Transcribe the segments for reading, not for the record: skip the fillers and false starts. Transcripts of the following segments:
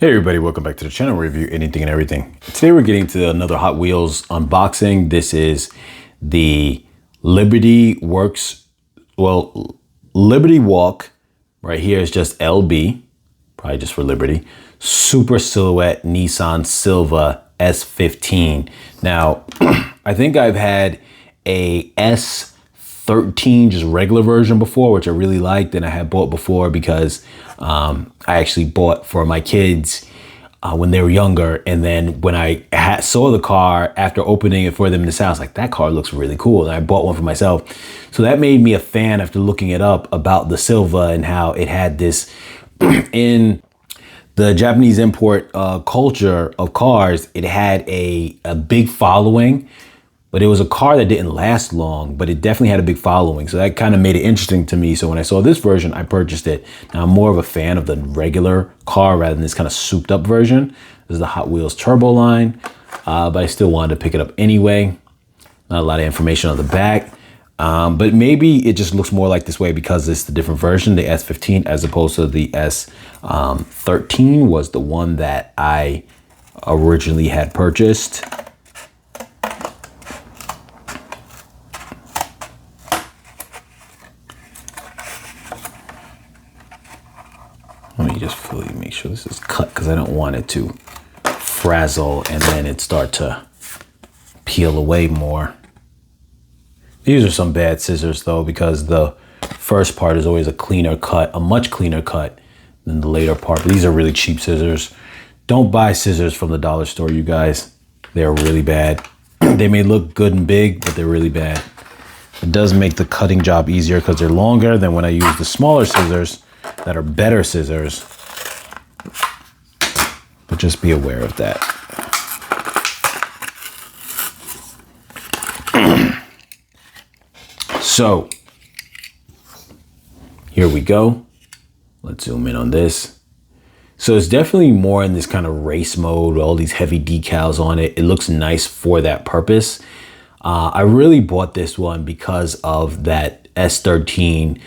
Hey everybody, welcome back to the channel. Review anything and everything. Today we're getting to another Hot Wheels unboxing. This is the Liberty Walk. Right here is just LB, probably just for Liberty. Super Silhouette Nissan Silvia S15. Now, I think I've had a S13, just regular version before, which I really liked, and I had bought before because I actually bought for my kids when they were younger. And then when I saw the car after opening it for them in this house, like, that car looks really cool. And I bought one for myself. So that made me a fan after looking it up about the Silvia and how it had this in the Japanese import culture of cars. It had a big following. But it was a car that didn't last long, but it definitely had a big following. So that kind of made it interesting to me. So when I saw this version, I purchased it. Now, I'm more of a fan of the regular car rather than this kind of souped up version. This is the Hot Wheels Turbo line, but I still wanted to pick it up anyway. Not a lot of information on the back, but maybe it just looks more like this way because it's the different version, the S15, as opposed to the S13 was the one that I originally had purchased. Let me just fully make sure this is cut because I don't want it to frazzle and then it start to peel away more. These are some bad scissors though, because the first part is always a cleaner cut, a much cleaner cut than the later part. But these are really cheap scissors. Don't buy scissors from the dollar store, you guys. They're really bad. They may look good and big, but they're really bad. It does make the cutting job easier because they're longer than when I use the smaller scissors that are better scissors, but just be aware of that. So here we go. Let's zoom in on this. So it's definitely more in this kind of race mode, all these heavy decals on it. It looks nice for that purpose. I really bought this one because of that S13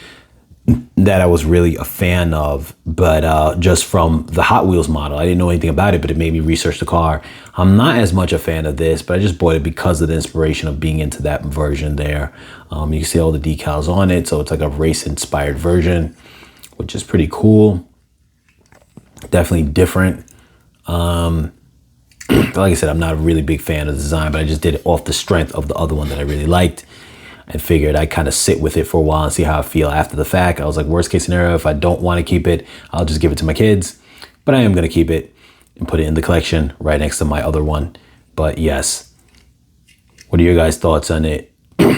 that I was really a fan of, but just from the Hot Wheels model. I didn't know anything about it, but it made me research the car. I'm not as much a fan of this, but I just bought it because of the inspiration of being into that version there. You can see all the decals on it, so it's like a race-inspired version, which is pretty cool. Definitely different. Like I said, I'm not a really big fan of the design, but I just did it off the strength of the other one that I really liked. I figured I'd kind of sit with it for a while and see how I feel after the fact. I was like, worst case scenario, if I don't want to keep it, I'll just give it to my kids. But I am going to keep it and put it in the collection right next to my other one. But yes, what are your guys' thoughts on it?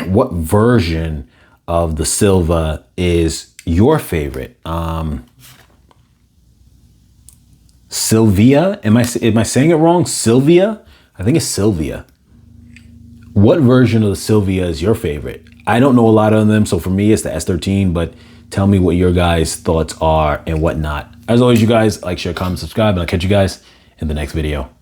What version of the Silvia is your favorite? Silvia? Am I saying it wrong? Silvia? I think it's Silvia. What version of the Silvia is your favorite? I don't know a lot of them, so for me, it's the S13, but tell me what your guys' thoughts are and whatnot. As always, you guys, like, share, comment, subscribe, and I'll catch you guys in the next video.